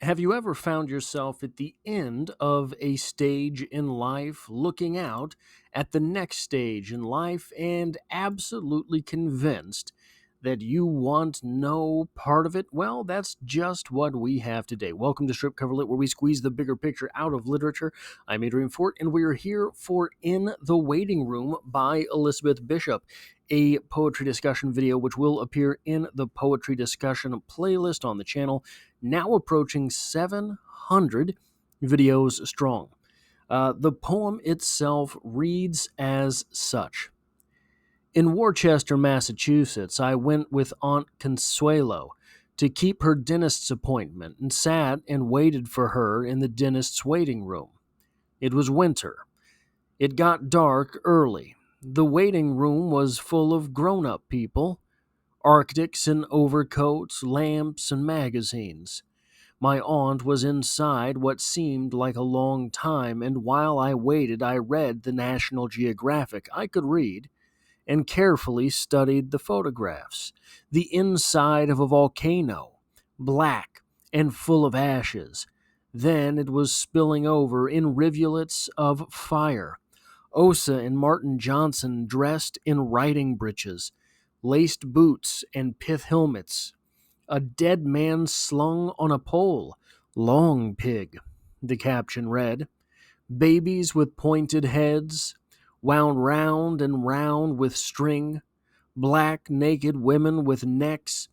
Have you ever found yourself at the end of a stage in life, looking out at the next stage in life and absolutely convinced that you want no part of it? Well, that's just what we have today. Welcome to Strip Cover Lit, where we squeeze the bigger picture out of literature. I'm Adrian Fort, and we are here for In the Waiting Room by Elizabeth Bishop, a poetry discussion video which will appear in the poetry discussion playlist on the channel, now approaching 700 videos strong. The poem itself reads as such. In Worcester, Massachusetts, I went with Aunt Consuelo to keep her dentist's appointment and sat and waited for her in the dentist's waiting room. It was winter. It got dark early. The waiting room was full of grown-up people, Arctics in overcoats, lamps, and magazines. My aunt was inside what seemed like a long time, and while I waited, I read the National Geographic I could read and carefully studied the photographs. The inside of a volcano, black and full of ashes. Then it was spilling over in rivulets of fire. Osa and Martin Johnson dressed in riding breeches, laced boots, and pith helmets. A dead man slung on a pole. Long pig, the caption read. Babies with pointed heads, wound round and round with string. Black naked women with necks,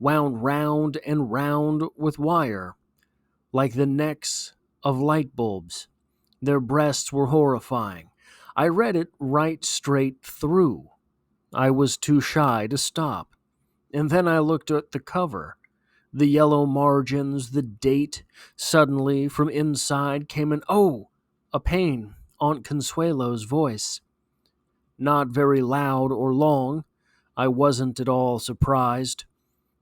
wound round and round with wire, like the necks of light bulbs. Their breasts were horrifying. I read it right straight through. I was too shy to stop. And then I looked at the cover. The yellow margins, the date. Suddenly, from inside came a pain, Aunt Consuelo's voice. Not very loud or long. I wasn't at all surprised.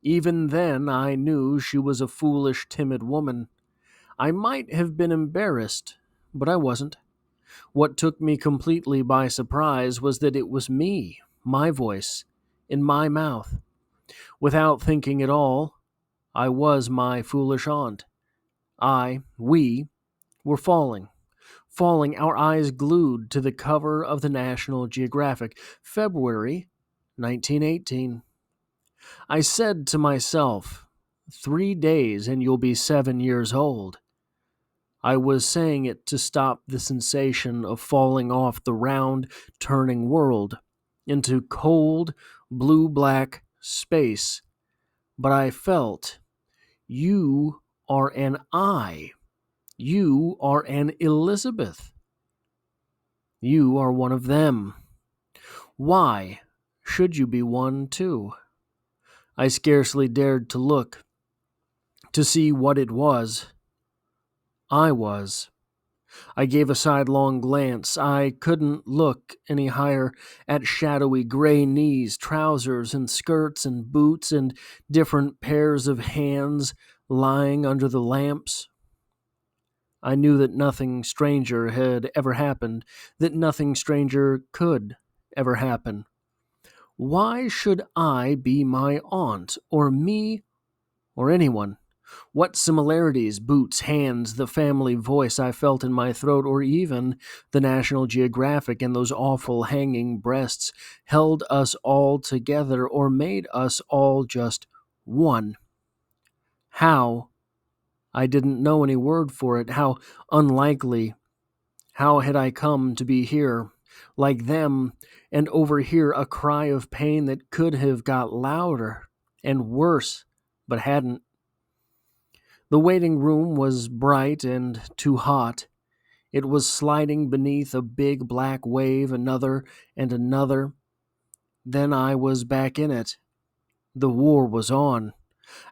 Even then, I knew she was a foolish, timid woman. I might have been embarrassed, but I wasn't. What took me completely by surprise was that it was me, my voice, in my mouth. Without thinking at all, I was my foolish aunt. We were falling, our eyes glued to the cover of the National Geographic, February 1918. I said to myself, 3 days and you'll be 7 years old. I was saying it to stop the sensation of falling off the round, turning world into cold, blue-black space. But I felt, you are an I. You are an Elizabeth. You are one of them. Why should you be one too? I scarcely dared to look, to see what it was. I was. I gave a sidelong glance. I couldn't look any higher at shadowy gray knees, trousers and skirts and boots and different pairs of hands lying under the lamps. I knew that nothing stranger had ever happened, that nothing stranger could ever happen. Why should I be my aunt, or me, or anyone? What similarities, boots, hands, the family voice I felt in my throat, or even the National Geographic and those awful hanging breasts held us all together or made us all just one? How? I didn't know any word for it. How unlikely. How had I come to be here, like them, and overhear a cry of pain that could have got louder and worse, but hadn't? The waiting room was bright and too hot. It was sliding beneath a big black wave, another and another. Then I was back in it. The war was on.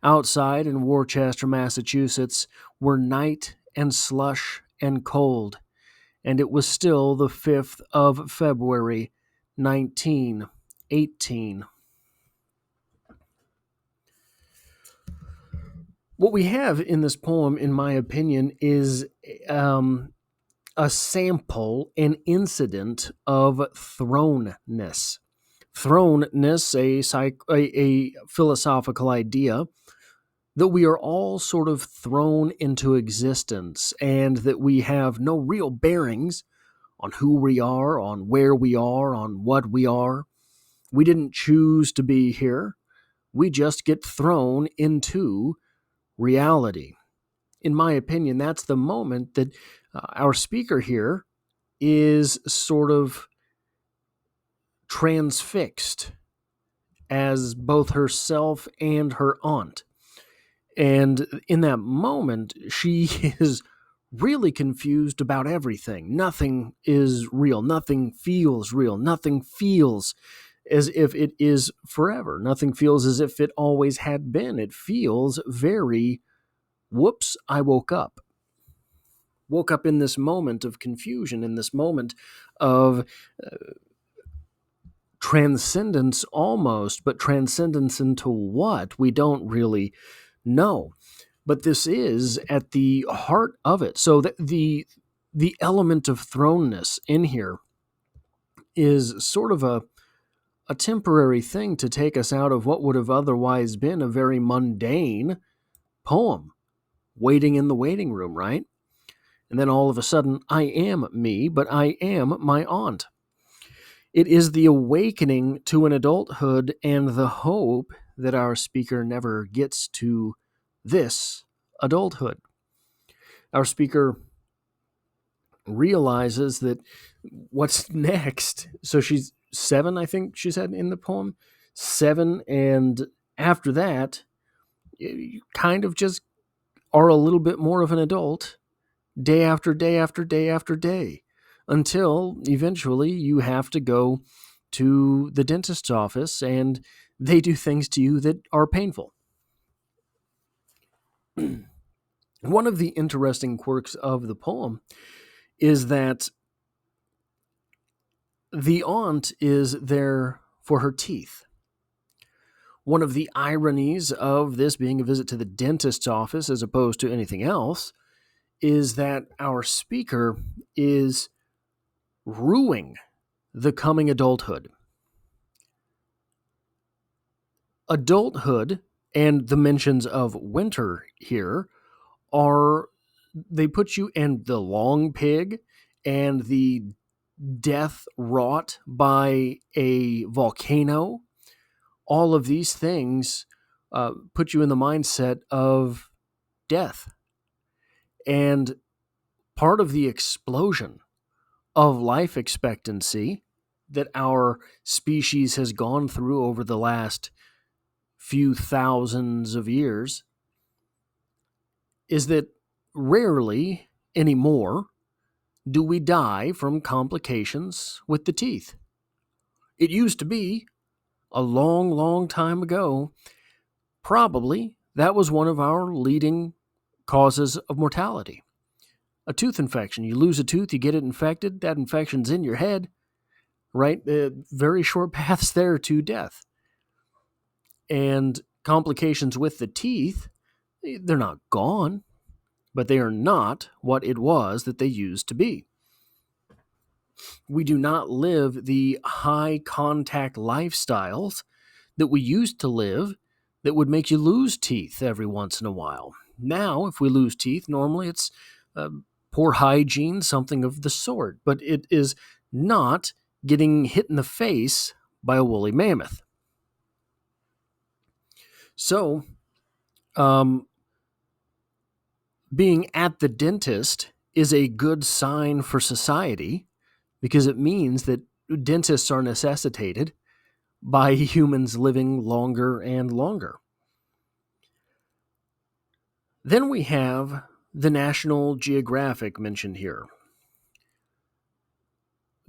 Outside in Worcester, Massachusetts, were night and slush and cold, and it was still the 5th of February, 1918. What we have in this poem, in my opinion, is a sample, an incident of thrownness. Thrownness, a philosophical idea, that we are all sort of thrown into existence and that we have no real bearings on who we are, on where we are, on what we are. We didn't choose to be here. We just get thrown into reality. In my opinion, that's the moment that our speaker here is sort of transfixed as both herself and her aunt. And in that moment, she is really confused about everything. Nothing is real. Nothing feels real. Nothing feels as if it is forever. Nothing feels as if it always had been. It feels very, whoops, I woke up. Woke up in this moment of confusion, in this moment of transcendence almost, but transcendence into what? We don't really know. But this is at the heart of it. So the element of thrownness in here is sort of a temporary thing to take us out of what would have otherwise been a very mundane poem, waiting in the waiting room, right? And then all of a sudden, I am me, but I am my aunt. It is the awakening to an adulthood and the hope that our speaker never gets to this adulthood. Our speaker realizes that what's next. So she's 7, I think she said in the poem, 7, and after that, you kind of just are a little bit more of an adult day after day after day after day until eventually you have to go to the dentist's office and they do things to you that are painful. One of the interesting quirks of the poem is that the aunt is there for her teeth. One of the ironies of this being a visit to the dentist's office as opposed to anything else is that our speaker is ruining the coming adulthood. Adulthood and the mentions of winter here are, they put you in the long pig and the death wrought by a volcano. All of these things put you in the mindset of death. And part of the explosion of life expectancy that our species has gone through over the last few thousands of years is that rarely anymore do we die from complications with the teeth. It used to be a long, long time ago. Probably that was one of our leading causes of mortality. A tooth infection. You lose a tooth, you get it infected, that infection's in your head, right? Very short paths there to death. And complications with the teeth, they're not gone, but they are not what it was that they used to be. We do not live the high contact lifestyles that we used to live that would make you lose teeth every once in a while. Now, if we lose teeth, normally it's poor hygiene, something of the sort, but it is not getting hit in the face by a woolly mammoth. So, being at the dentist is a good sign for society because it means that dentists are necessitated by humans living longer and longer. Then we have the National Geographic mentioned here.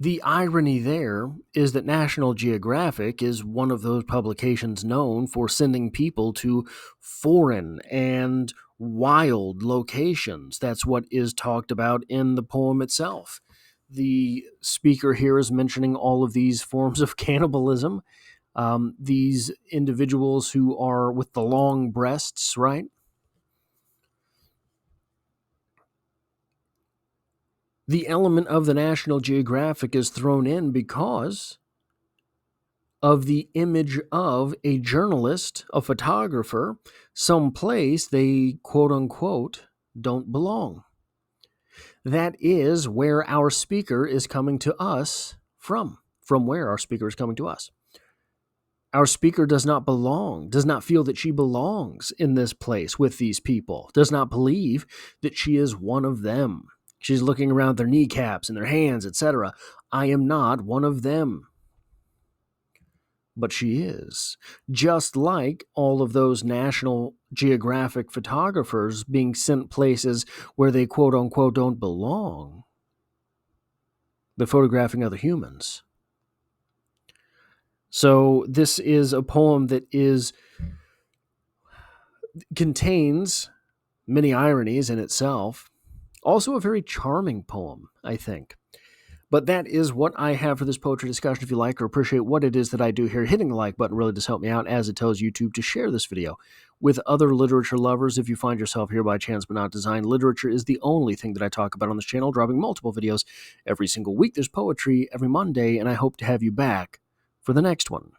The irony there is that National Geographic is one of those publications known for sending people to foreign and wild locations. That's what is talked about in the poem itself. The speaker here is mentioning all of these forms of cannibalism, these individuals who are with the long breasts, right? The element of the National Geographic is thrown in because of the image of a journalist, a photographer, someplace they quote unquote don't belong. That is where our speaker is coming to us from where our speaker is coming to us. Our speaker does not belong, does not feel that she belongs in this place with these people, does not believe that she is one of them. She's looking around their kneecaps and their hands, etc. I am not one of them. But she is. Just like all of those National Geographic photographers being sent places where they quote unquote don't belong. They're photographing other humans. So this is a poem that contains many ironies in itself. Also a very charming poem, I think. But that is what I have for this poetry discussion. If you like or appreciate what it is that I do here, hitting the like button really does help me out, as it tells YouTube to share this video with other literature lovers. If you find yourself here by chance but not design, literature is the only thing that I talk about on this channel, dropping multiple videos every single week. There's poetry every Monday, and I hope to have you back for the next one.